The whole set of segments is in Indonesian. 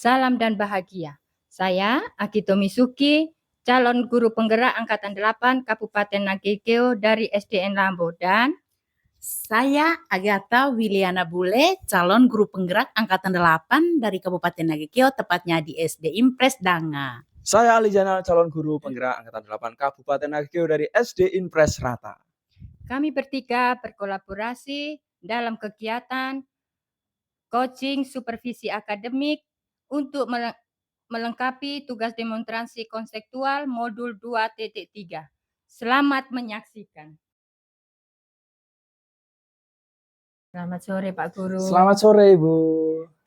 Salam dan bahagia. Saya Akito Misuki, calon guru penggerak Angkatan 8 Kabupaten Nagekeo dari SDN Lambo, dan saya Agatha Wiliana Bule, calon guru penggerak Angkatan 8 dari Kabupaten Nagekeo, tepatnya di SD Impres Danga. Saya Ali Janal, calon guru penggerak Angkatan 8 Kabupaten Nagekeo dari SD Impres Rata. kami bertiga berkolaborasi dalam kegiatan coaching supervisi akademik untuk melengkapi tugas demonstrasi konseptual modul 2.3. Selamat menyaksikan. Selamat sore Pak Guru. Selamat sore Ibu.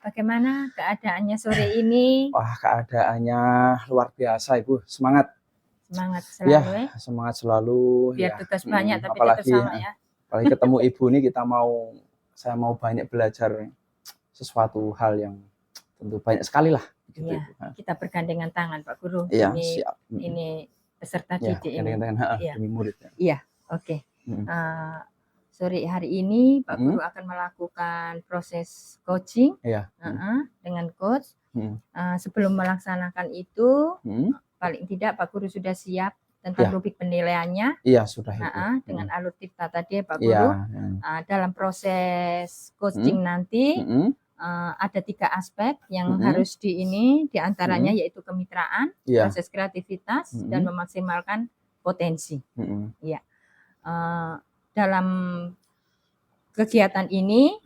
Bagaimana keadaannya sore ini? Wah, keadaannya luar biasa Ibu. Semangat. Semangat selalu Ya, semangat selalu. Biar ya. tugas banyak tapi apalagi, tetap sama ya. Apalagi ketemu Ibu nih saya mau banyak belajar sesuatu hal yang tentu banyak sekali lah. Gitu, ya, Ibu. kita bergandengan tangan Pak Guru. Iya, ini, siap. Ini peserta ya, didik ini. Ya. Demi murid. Iya, oke. Sore hari ini Pak Guru akan melakukan proses coaching dengan coach. Sebelum melaksanakan itu, paling tidak Pak Guru sudah siap tentang topik penilaiannya. Iya, sudah. Dengan alur tifta tadi Pak Guru. Dalam proses coaching nanti ada 3 aspek yang harus diantaranya yaitu kemitraan, proses kreativitas, dan memaksimalkan potensi. Ya. Dalam kegiatan ini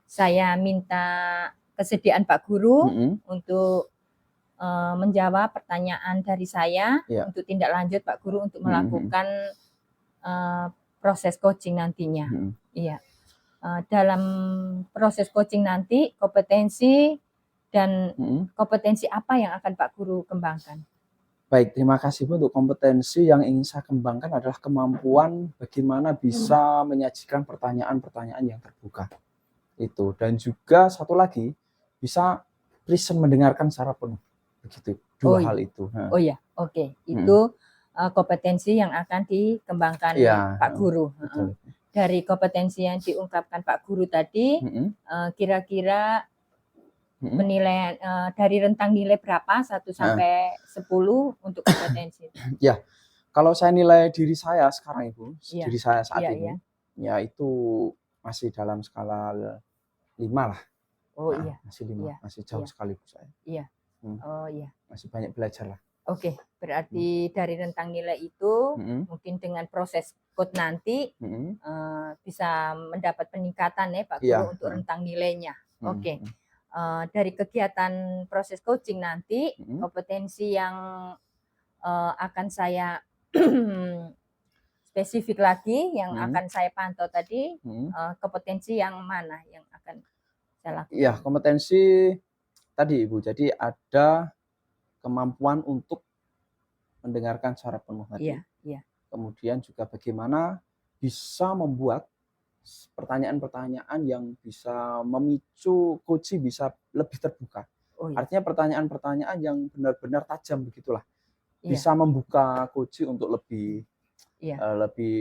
saya minta kesediaan Pak Guru untuk menjawab pertanyaan dari saya untuk tindak lanjut Pak Guru untuk melakukan proses coaching nantinya. Iya. Dalam proses coaching nanti kompetensi apa yang akan Pak Guru kembangkan? Baik, terima kasih Bu. Untuk kompetensi yang ingin saya kembangkan adalah kemampuan bagaimana bisa menyajikan pertanyaan-pertanyaan yang terbuka. Itu. Dan juga satu lagi, bisa present mendengarkan secara penuh. Begitu. Dua hal itu. Oh iya, oke. Itu kompetensi yang akan dikembangkan Pak Guru. Dari kompetensi yang diungkapkan Pak Guru tadi, kira-kira penilaian dari rentang nilai berapa 1 sampai 10 untuk kompetensi? Ya, kalau saya nilai diri saya sekarang Ibu, diri saya saat ini, ya itu masih dalam skala 5 lah. Oh iya. Masih 5, masih jauh sekali Bu saya. Iya. Oh iya. Masih banyak belajar lah. Oke, berarti dari rentang nilai itu mungkin dengan proses code nanti bisa mendapat peningkatan ya Pak Guru untuk rentang nilainya. Oke. Dari kegiatan proses coaching nanti kompetensi yang akan saya spesifik lagi yang akan saya pantau tadi kompetensi yang mana yang akan saya lakukan? Iya, kompetensi tadi Ibu. Jadi ada kemampuan untuk mendengarkan secara penuh tadi. Kemudian juga bagaimana bisa membuat pertanyaan-pertanyaan yang bisa memicu coach bisa lebih terbuka. Artinya pertanyaan-pertanyaan yang benar-benar tajam begitulah. Bisa membuka coach untuk lebih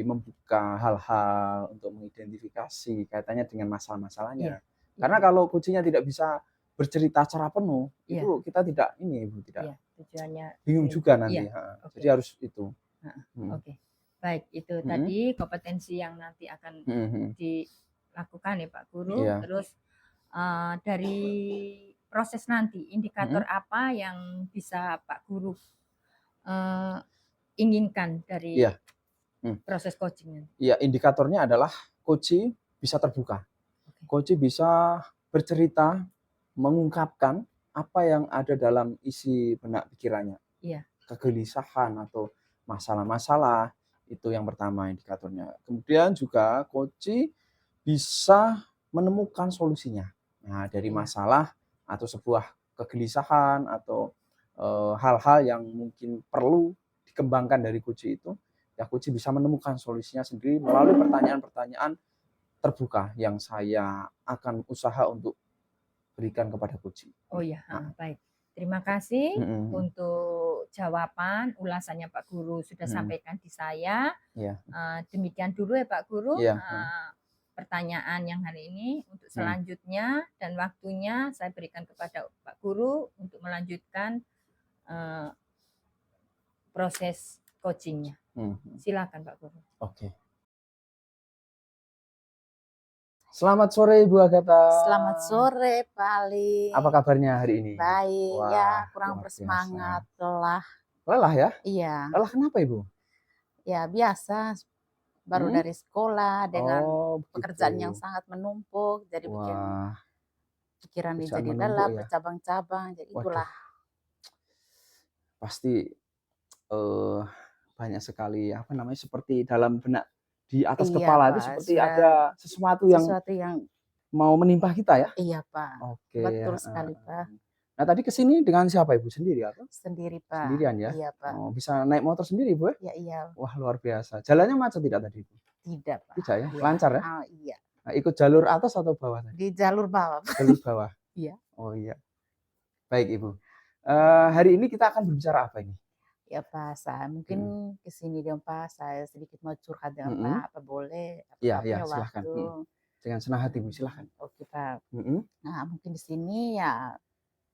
membuka hal-hal untuk mengidentifikasi kaitannya dengan masalah-masalahnya. Karena kalau coachnya tidak bisa bercerita secara penuh, itu kita tidak tujuannya bingung juga nanti. Jadi harus itu. Oke. Baik, itu tadi kompetensi yang nanti akan dilakukan ya Pak Guru. Terus dari proses nanti, indikator apa yang bisa Pak Guru inginkan dari proses coaching? Iya, indikatornya adalah coach bisa terbuka. Coach bisa bercerita, mengungkapkan apa yang ada dalam isi benak pikirannya. Kegelisahan atau masalah-masalah, itu yang pertama indikatornya. Kemudian juga coach bisa menemukan solusinya. Nah, dari masalah atau sebuah kegelisahan atau hal-hal yang mungkin perlu dikembangkan dari coach itu, ya coach bisa menemukan solusinya sendiri melalui pertanyaan-pertanyaan terbuka yang saya akan usaha untuk berikan kepada coach. Oh iya, baik. Terima kasih untuk jawaban ulasannya Pak Guru sudah sampaikan di saya. Demikian dulu ya Pak Guru. pertanyaan yang hari ini. Untuk selanjutnya dan waktunya saya berikan kepada Pak Guru untuk melanjutkan proses coachingnya. Silakan Pak Guru. Oke. Selamat sore Ibu Agatha. Selamat sore Pak Ali. Apa kabarnya hari ini? Baik. Wah, ya kurang luar bersemangat, biasa. lelah. Lelah ya? Iya. Lelah kenapa Ibu? Ya biasa, baru dari sekolah dengan pekerjaan begitu. yang sangat menumpuk, jadi bikin pikiran pekerjaan jadi menumpuk lelah, ya? bercabang-cabang, jadi itulah. Pasti banyak sekali apa namanya, seperti dalam benak di atas kepala itu Pak, seperti ada sesuatu yang mau menimpa kita ya? Iya Pak. Oke. Betul sekali Pak. Nah tadi kesini dengan siapa Ibu? Sendiri atau? Sendiri Pak. Sendirian ya? Iya Pak. Oh, bisa naik motor sendiri Ibu ya? Iya. Wah luar biasa. Jalannya macet tidak tadi Ibu? Tidak Pak. Tidak ya? Lancar ya? Iya. Nah, ikut jalur atas atau bawah tadi? Di jalur bawah. Jalur bawah? Iya. Oh iya. Baik Ibu. Hari ini kita akan berbicara apa ini? Ya Pak, saya mungkin kesini dong Pak, saya sedikit mau curhat dengan Pak, apa boleh? Iya, silahkan. Dengan senang hati Bu, silahkan. Oke Pak. Nah mungkin di sini ya,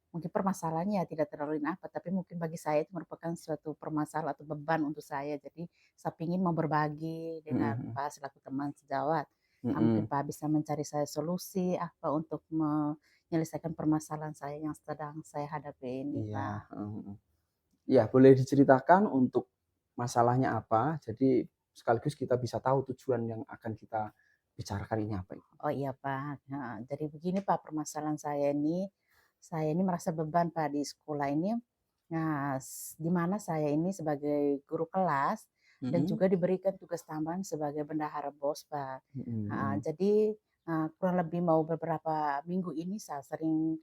mungkin permasalahannya tidak terlalu apa, tapi mungkin bagi saya itu merupakan suatu permasalahan atau beban untuk saya. Jadi saya ingin mau berbagi dengan Pak selaku teman sejawat. Mungkin Pak bisa mencari saya solusi apa untuk menyelesaikan permasalahan saya yang sedang saya hadapi ini Pak. Ya, boleh diceritakan untuk masalahnya apa, jadi sekaligus kita bisa tahu tujuan yang akan kita bicarakan ini apa itu. Oh iya Pak, jadi begini Pak, permasalahan saya ini merasa beban Pak di sekolah ini. Nah, di mana saya ini sebagai guru kelas dan juga diberikan tugas tambahan sebagai bendahara BOS Pak. Jadi kurang lebih mau beberapa minggu ini saya sering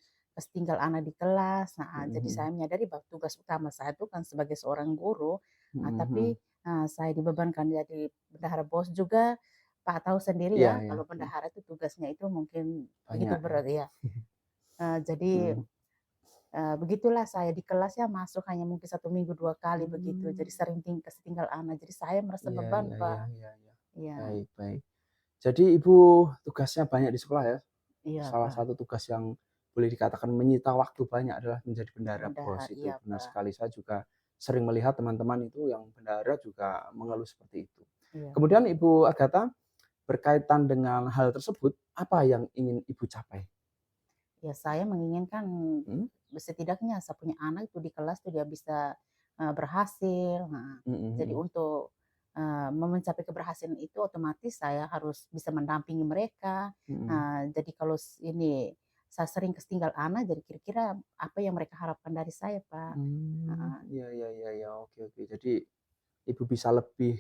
tinggal anak di kelas. Jadi saya menyadari bahwa tugas utama saya itu kan sebagai seorang guru, tapi saya dibebankan jadi bendahara BOS juga. Pak tahu sendiri ya, kalau bendahara itu tugasnya itu mungkin begitu berat ya. Jadi begitulah saya di kelas ya masuk hanya mungkin 1 minggu 2 kali begitu. Jadi sering tinggal anak. Jadi saya merasa beban Pak. Iya. Baik. Jadi Ibu tugasnya banyak di sekolah ya? Iya, Salah satu tugas yang boleh dikatakan menyita waktu banyak adalah menjadi bendahara BOS itu. Iya, benar sekali, saya juga sering melihat teman-teman itu yang bendahara juga mengeluh seperti itu. Iya. Kemudian Ibu Agatha, berkaitan dengan hal tersebut, apa yang ingin Ibu capai? Ya saya menginginkan setidaknya saya punya anak itu di kelas itu dia bisa berhasil. Jadi untuk mencapai keberhasilan itu otomatis saya harus bisa mendampingi mereka. Jadi kalau ini saya sering ketinggal anak, jadi kira-kira apa yang mereka harapkan dari saya Pak. Iya. Oke. Jadi Ibu bisa lebih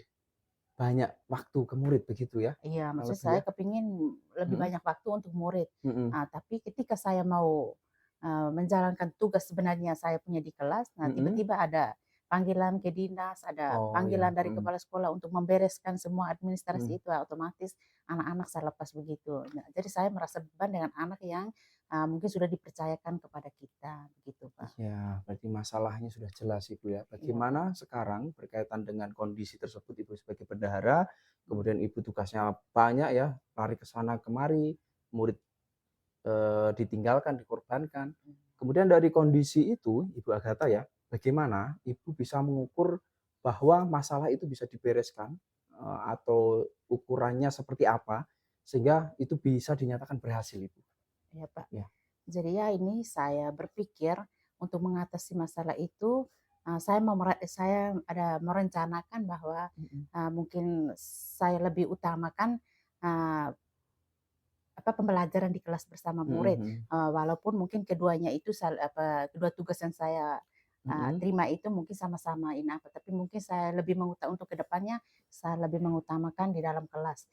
banyak waktu ke murid begitu ya? Iya, maksud saya kepingin lebih banyak waktu untuk murid. Tapi ketika saya mau menjalankan tugas sebenarnya saya punya di kelas, tiba-tiba ada panggilan ke dinas, ada panggilan dari kepala sekolah untuk membereskan semua administrasi itu, otomatis anak-anak saya lepas begitu. Nah, jadi saya merasa beban dengan anak yang mungkin sudah dipercayakan kepada kita, begitu Pak. Ya, berarti masalahnya sudah jelas Ibu ya. Bagaimana sekarang berkaitan dengan kondisi tersebut Ibu sebagai bendahara, kemudian Ibu tugasnya banyak ya, lari ke sana kemari, murid ditinggalkan, dikorbankan. Kemudian dari kondisi itu Ibu Agatha ya, bagaimana Ibu bisa mengukur bahwa masalah itu bisa dibereskan atau ukurannya seperti apa sehingga itu bisa dinyatakan berhasil Ibu? Ya Pak. Ya. Jadi ya ini saya berpikir untuk mengatasi masalah itu saya ada merencanakan bahwa mungkin saya lebih utamakan pembelajaran di kelas bersama murid. Walaupun mungkin keduanya itu kedua tugas yang saya terima itu mungkin sama-sama tapi mungkin saya lebih untuk kedepannya saya lebih mengutamakan di dalam kelas.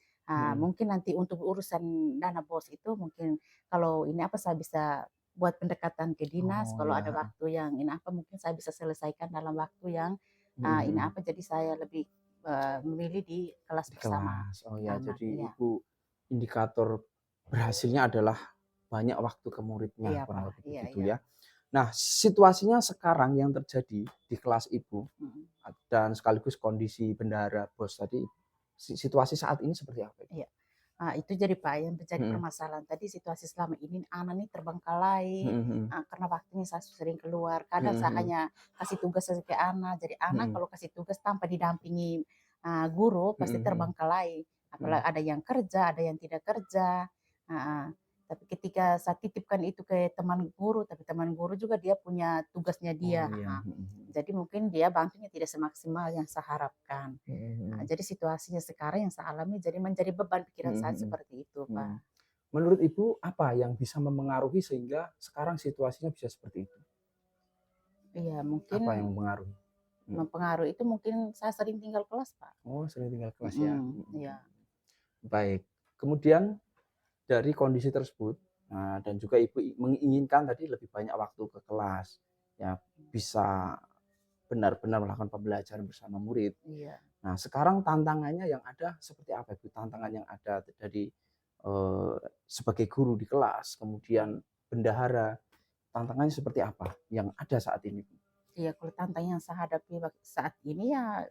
Mungkin nanti untuk urusan dana BOS itu mungkin kalau saya bisa buat pendekatan ke dinas, kalau ada waktu yang mungkin saya bisa selesaikan dalam waktu yang jadi saya lebih memilih di kelas bersama. Jadi Ibu indikator berhasilnya adalah banyak waktu ke muridnya, kurang lebih begitu ya. Nah, situasinya sekarang yang terjadi di kelas Ibu dan sekaligus kondisi bendahara BOS tadi, situasi saat ini seperti apa? Iya. Itu jadi Pak yang menjadi permasalahan tadi situasi selama ini anak ini terbengkalai karena waktunya saya sering keluar. Kadang saya hanya kasih tugas saja ke anak. Jadi anak kalau kasih tugas tanpa didampingi guru pasti terbengkalai. Apalagi ada yang kerja, ada yang tidak kerja. Tapi ketika saya titipkan itu ke teman guru, tapi teman guru juga dia punya tugasnya dia. Jadi mungkin dia bantunya tidak semaksimal yang saya harapkan. Jadi situasinya sekarang yang saya alami jadi menjadi beban pikiran saya seperti itu, Pak. Menurut Ibu apa yang bisa memengaruhi sehingga sekarang situasinya bisa seperti itu? Iya, mungkin apa yang mempengaruhi? Mempengaruhi itu mungkin saya sering tinggal kelas, Pak. Oh, sering tinggal kelas ya. Iya. Baik. Kemudian dari kondisi tersebut, dan juga Ibu menginginkan tadi lebih banyak waktu ke kelas, ya bisa benar-benar melakukan pembelajaran bersama murid. Iya. Nah, sekarang tantangannya yang ada seperti apa, Ibu? Tantangan yang ada dari sebagai guru di kelas, kemudian bendahara, tantangannya seperti apa yang ada saat ini? Iya, kalau tantangan yang saya hadapi saat ini ya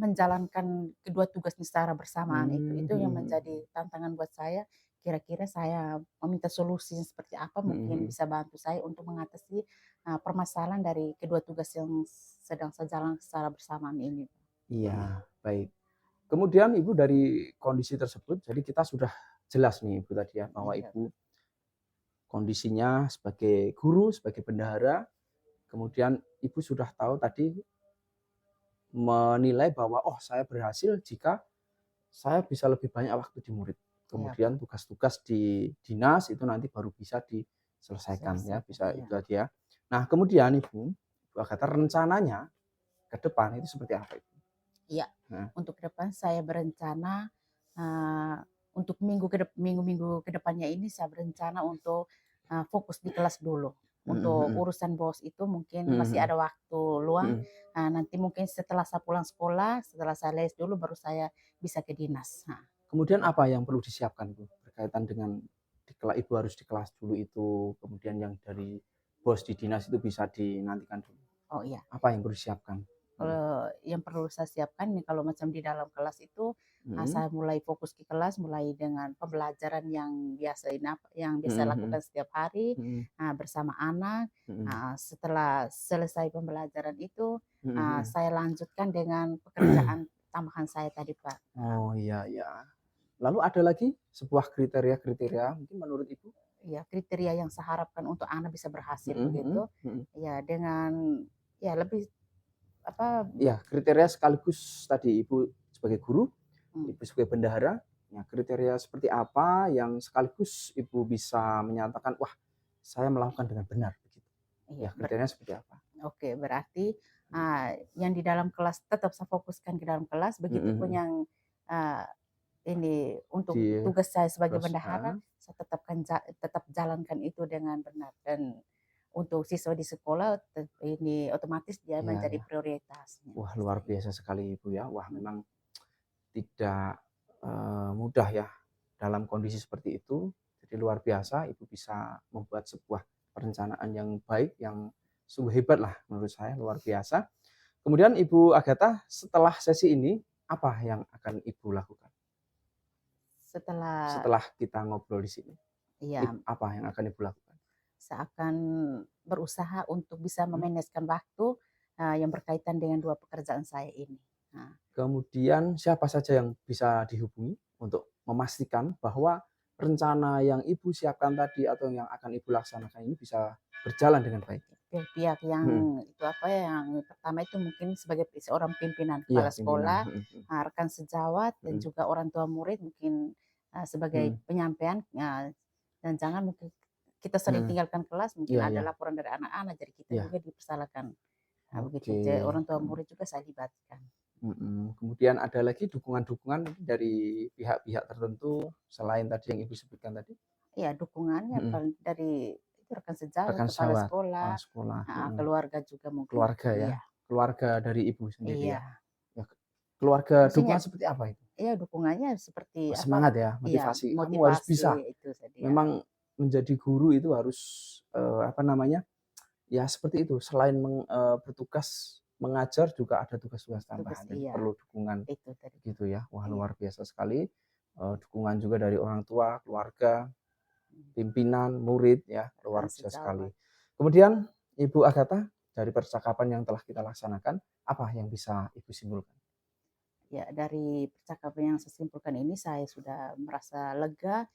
menjalankan kedua tugas secara bersamaan itu yang menjadi tantangan buat saya. Kira-kira saya meminta solusi seperti apa mungkin bisa bantu saya untuk mengatasi permasalahan dari kedua tugas yang sedang saya jalankan secara bersamaan ini. Iya, baik. Kemudian Ibu dari kondisi tersebut, jadi kita sudah jelas nih Ibu tadi ya bahwa Ibu kondisinya sebagai guru, sebagai bendahara, kemudian Ibu sudah tahu tadi menilai bahwa oh saya berhasil jika saya bisa lebih banyak waktu di murid. Kemudian tugas-tugas di dinas itu nanti baru bisa diselesaikan ya, bisa itu aja ya. Nah, kemudian Ibu kata rencananya ke depan itu seperti apa Ibu? Iya, untuk ke depan saya berencana untuk minggu-minggu ke depannya ini saya berencana untuk fokus di kelas dulu. Untuk urusan bos itu mungkin masih ada waktu luang. Nanti mungkin setelah saya pulang sekolah, setelah saya les dulu baru saya bisa ke dinas. Kemudian apa yang perlu disiapkan Bu berkaitan dengan Ibu harus di kelas dulu itu, kemudian yang dari bos di dinas itu bisa dinantikan dulu. Oh iya. Apa yang perlu disiapkan? Kalau yang perlu saya siapkan nih kalau macam di dalam kelas itu saya mulai fokus ke kelas mulai dengan pembelajaran yang biasa lakukan setiap hari bersama anak. Setelah selesai pembelajaran itu saya lanjutkan dengan pekerjaan tambahan saya tadi Pak. Oh iya ya. Lalu ada lagi sebuah kriteria mungkin menurut Ibu? Ya kriteria yang saya harapkan untuk anak bisa berhasil begitu. Ya dengan ya lebih ya kriteria sekaligus tadi Ibu sebagai guru, Ibu sebagai bendahara, ya kriteria seperti apa yang sekaligus Ibu bisa menyatakan wah saya melakukan dengan benar begitu. Ya kriterianya seperti apa? Oke, berarti yang di dalam kelas tetap saya fokuskan ke dalam kelas, begitupun yang ini untuk tugas saya sebagai bendahara, saya tetap jalankan itu dengan benar dan untuk siswa di sekolah ini otomatis dia menjadi prioritas. Wah luar biasa sekali Ibu ya. Wah memang tidak mudah ya dalam kondisi seperti itu. Jadi luar biasa Ibu bisa membuat sebuah perencanaan yang baik, yang sungguh hebat lah menurut saya, luar biasa. Kemudian Ibu Agatha setelah sesi ini apa yang akan Ibu lakukan? Setelah kita ngobrol di sini, apa yang akan Ibu lakukan? Saya akan berusaha untuk bisa memanajkan waktu yang berkaitan dengan dua pekerjaan saya ini. Kemudian siapa saja yang bisa dihubungi untuk memastikan bahwa rencana yang Ibu siapkan tadi atau yang akan Ibu laksanakan ini bisa berjalan dengan baik? Pihak yang itu yang pertama itu mungkin sebagai seorang pimpinan kepala sekolah, rekan sejawat dan juga orang tua murid mungkin sebagai penyampaian dan jangan mungkin kita sering tinggalkan kelas mungkin ada laporan dari anak-anak jadi kita juga dipersalahkan. Begitu orang tua murid juga saya libatkan. Kemudian ada lagi dukungan-dukungan dari pihak-pihak tertentu selain tadi yang Ibu sebutkan tadi? Iya, dukungannya dari rekan sejawat, kepala sekolah, keluarga juga mungkin. Keluarga ya, keluarga dari Ibu sendiri ya. Keluarga dukungan seperti apa itu? Iya, dukungannya seperti semangat ya, motivasi. Kamu harus bisa. Memang menjadi guru itu harus ya seperti itu. Selain bertugas mengajar juga ada tugas-tugas tambahan. Perlu dukungan gitu ya. Wah luar biasa sekali. dukungan juga dari orang tua, keluarga, pimpinan, murid ya, luar biasa sekali. Kemudian Ibu Agatha, dari percakapan yang telah kita laksanakan, apa yang bisa Ibu simpulkan? Ya, dari percakapan yang saya simpulkan ini saya sudah merasa lega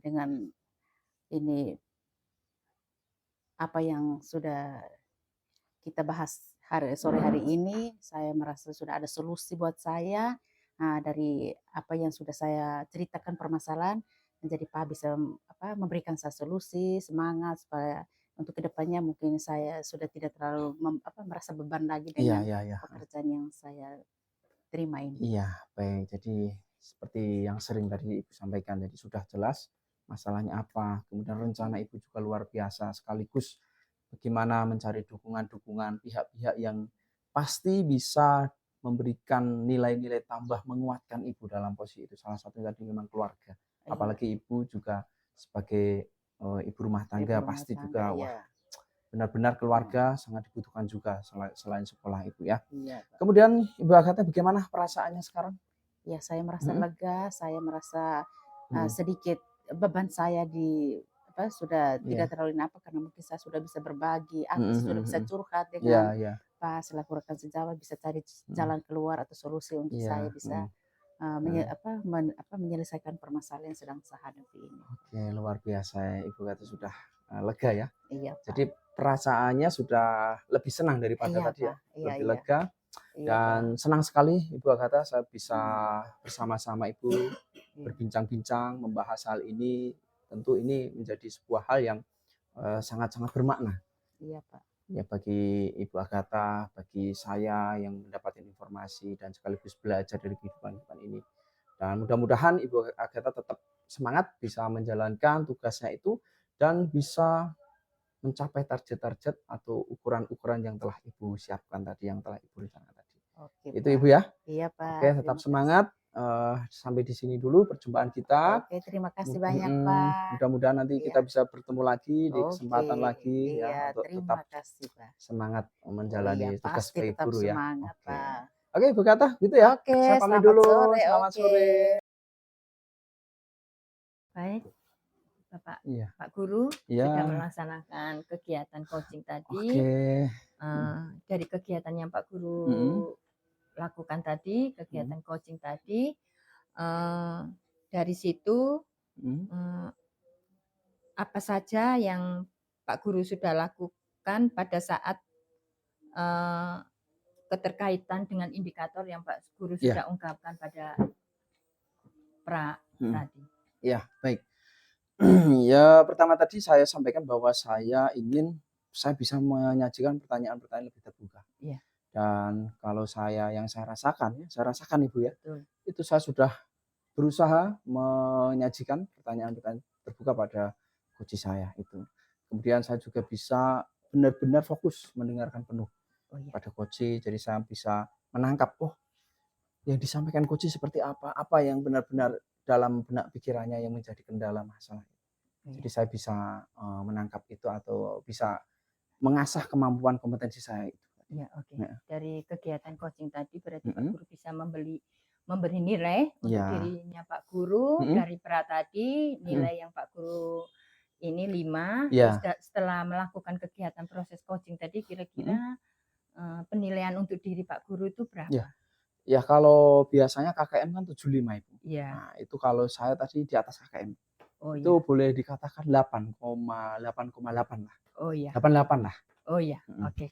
dengan ini apa yang sudah kita bahas sore hari ini. Saya merasa sudah ada solusi buat saya. Dari apa yang sudah saya ceritakan permasalahan, menjadi Pak bisa memberikan saya solusi, semangat supaya untuk kedepannya mungkin saya sudah tidak terlalu merasa beban lagi dengan pekerjaan yang saya terima ini. Iya, baik. Jadi seperti yang sering tadi Ibu sampaikan, jadi sudah jelas masalahnya apa, kemudian rencana Ibu juga luar biasa, sekaligus bagaimana mencari dukungan-dukungan pihak-pihak yang pasti bisa memberikan nilai-nilai tambah, menguatkan Ibu dalam posisi itu. Salah satunya tadi memang keluarga. Apalagi Ibu juga sebagai ibu rumah tangga pasti juga benar-benar keluarga sangat dibutuhkan juga selain sekolah Ibu ya. Kemudian Ibu Agatha bagaimana perasaannya sekarang? Ya, saya merasa lega, saya merasa sedikit beban saya sudah tidak terlalu karena mungkin saya sudah bisa berbagi, sudah bisa curhat dengan Pak selaku rekan sejawat, bisa cari jalan keluar atau solusi untuk saya bisa menyelesaikan permasalahan yang sedang saya hadapi ini. Oke, luar biasa ya, Ibu Agatha sudah lega ya. Iya, Pak. Jadi perasaannya sudah lebih senang daripada tadi ya, lebih lega. Dan senang sekali Ibu Agatha saya bisa bersama-sama Ibu berbincang-bincang membahas hal ini. Tentu ini menjadi sebuah hal yang sangat-sangat bermakna. Iya, Pak. Ya, bagi Ibu Agatha, bagi saya yang mendapatkan informasi dan sekaligus belajar dari kehidupan ini. Dan mudah-mudahan Ibu Agatha tetap semangat bisa menjalankan tugasnya itu dan bisa mencapai target-target atau ukuran-ukuran yang telah Ibu siapkan tadi, yang telah Ibu rencanakan tadi. Oke, itu Pak. Ibu ya. Iya, Pak. Oke, tetap semangat. Sampai di sini dulu perjumpaan kita. Oke, terima kasih banyak, Pak. Mudah-mudahan nanti kita bisa bertemu lagi di kesempatan lagi ya, untuk terima tetap kasih, Pak. semangat menjalani tugas pasti sebagai tetap guru ya. Semangat, Pak. Oke, Ibu Agatha, gitu ya. Oke, Saya pamit selamat dulu. sore. Selamat sore. Baik, Bapak Iya. Pak Guru Iya. sudah melaksanakan kegiatan coaching tadi. Dari kegiatan yang Pak Guru lakukan tadi, kegiatan coaching tadi, dari situ apa saja yang Pak Guru sudah lakukan pada saat keterkaitan dengan indikator yang Pak Guru sudah ungkapkan pada tadi. Ya, baik. Ya, pertama tadi saya sampaikan bahwa saya bisa menyajikan pertanyaan-pertanyaan lebih terbuka. Iya. Dan kalau yang saya rasakan Ibu ya, itu saya sudah berusaha menyajikan pertanyaan-pertanyaan terbuka pada coach saya itu. Kemudian saya juga bisa benar-benar fokus mendengarkan penuh pada coach, jadi saya bisa menangkap yang disampaikan coach seperti apa yang benar-benar dalam benak pikirannya yang menjadi kendala masalah. Jadi saya bisa menangkap itu atau bisa mengasah kemampuan kompetensi saya itu. Ya, oke. Dari kegiatan coaching tadi berarti Pak Guru bisa memberi nilai untuk dirinya Pak Guru dari tadi, nilai yang Pak Guru ini 5. Setelah melakukan kegiatan proses coaching tadi, kira-kira penilaian untuk diri Pak Guru itu berapa? Ya, kalau biasanya KKM kan 75 Ibu. Iya. Nah, itu kalau saya tadi di atas KKM. Itu boleh dikatakan 8,8 lah. Oh iya. 88 lah. Oh iya, oke.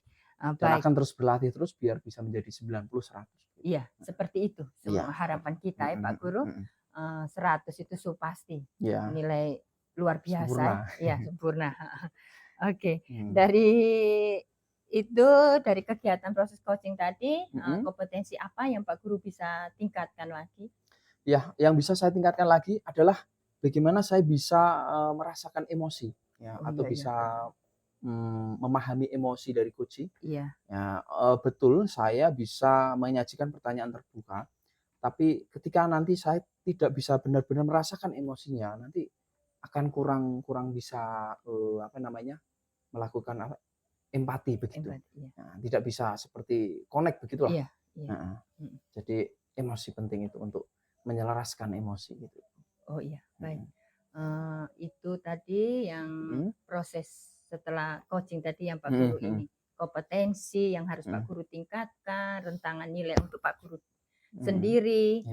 Dan akan terus berlatih terus biar bisa menjadi 90-100. Iya, seperti itu. Semua harapan kita ya Pak Guru. 100 itu pasti. Nilai luar biasa. Iya, sempurna. Oke. Dari kegiatan proses coaching tadi, kompetensi apa yang Pak Guru bisa tingkatkan lagi? Ya, yang bisa saya tingkatkan lagi adalah bagaimana saya bisa merasakan emosi, ya, atau bisa memahami emosi dari coach. Ya, betul saya bisa menyajikan pertanyaan terbuka, tapi ketika nanti saya tidak bisa benar-benar merasakan emosinya, nanti akan kurang bisa melakukan empati begitu. Nah, tidak bisa seperti connect begitulah. Jadi emosi penting itu untuk menyelaraskan emosi gitu. Oh iya, baik. Itu tadi yang proses setelah coaching tadi yang Pak Guru ini. Kompetensi yang harus Pak Guru tingkatkan, rentangan nilai untuk Pak Guru sendiri.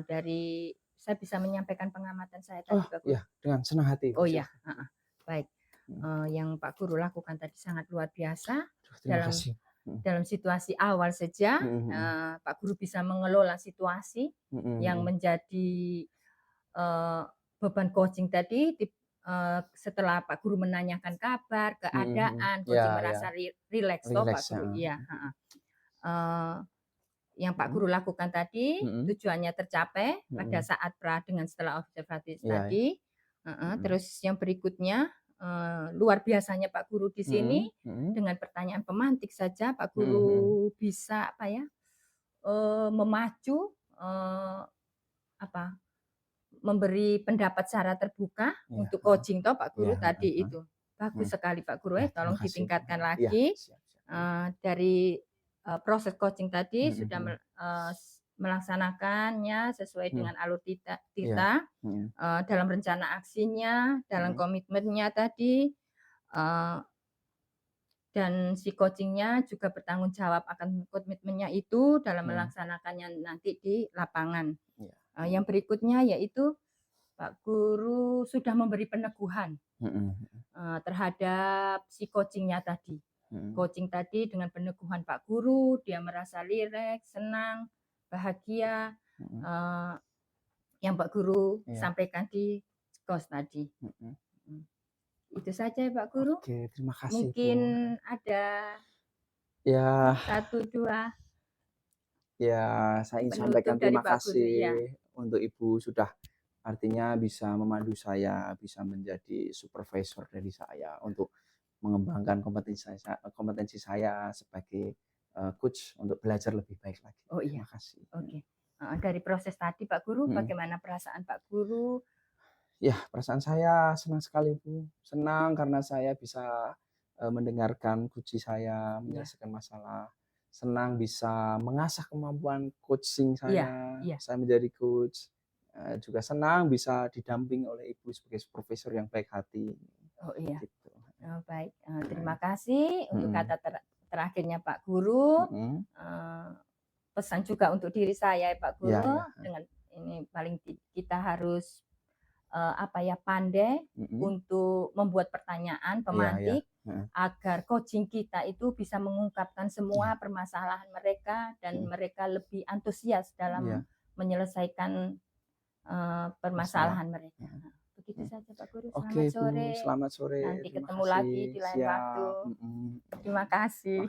Dari saya bisa menyampaikan pengamatan saya tadi Pak Guru. Iya, dengan senang hati. Oh iya, baik. Yang Pak Guru lakukan tadi sangat luar biasa. Terima kasih. Dalam situasi awal saja, Pak Guru bisa mengelola situasi yang menjadi beban coaching tadi. Setelah Pak Guru menanyakan kabar, keadaan, coaching merasa rileks toh Pak Guru. Iya. Yang Pak Guru lakukan tadi tujuannya tercapai pada saat dengan setelah observasi tadi. Terus yang berikutnya luar biasanya Pak Guru di sini dengan pertanyaan pemantik saja Pak Guru bisa memacu memberi pendapat secara terbuka untuk coaching toh Pak Guru tadi itu. Bagus sekali Pak Guru, tolong ditingkatkan lagi. Dari proses coaching tadi sudah melaksanakannya sesuai dengan alur Tita dalam rencana aksinya, dalam komitmennya tadi, dan si coachingnya juga bertanggung jawab akan komitmennya itu dalam melaksanakannya nanti di lapangan. Yang berikutnya yaitu Pak Guru sudah memberi peneguhan terhadap si coachingnya tadi. Coaching tadi dengan peneguhan Pak Guru, dia merasa rileks, senang, bahagia, yang Pak Guru sampaikan di kos tadi. Itu saja Pak Guru. Oke, terima kasih. Mungkin Bu. Ada satu dua. Ya, saya ingin sampaikan terima kasih untuk Ibu sudah artinya bisa memandu saya, bisa menjadi supervisor dari saya untuk mengembangkan kompetensi saya sebagai coach untuk belajar lebih baik lagi. Oh iya. Terima kasih. Oke. Dari proses tadi Pak Guru, bagaimana perasaan Pak Guru? Ya, perasaan saya senang sekali Bu. Senang karena saya bisa mendengarkan coach saya menyelesaikan masalah. Senang bisa mengasah kemampuan coaching saya. Saya menjadi coach. Juga senang bisa didamping oleh Ibu sebagai profesor yang baik hati. Oh iya. Gitu. Oh, baik. Terima kasih untuk kata terakhirnya Pak Guru. Pesan juga untuk diri saya Pak Guru. Dengan ini paling kita harus pandai untuk membuat pertanyaan pemantik agar coaching kita itu bisa mengungkapkan semua permasalahan mereka dan mereka lebih antusias dalam menyelesaikan permasalahan mereka. Begitu saja Pak Guru. Selamat sore. Selamat sore. Nanti ketemu lagi di lain waktu. Terima kasih.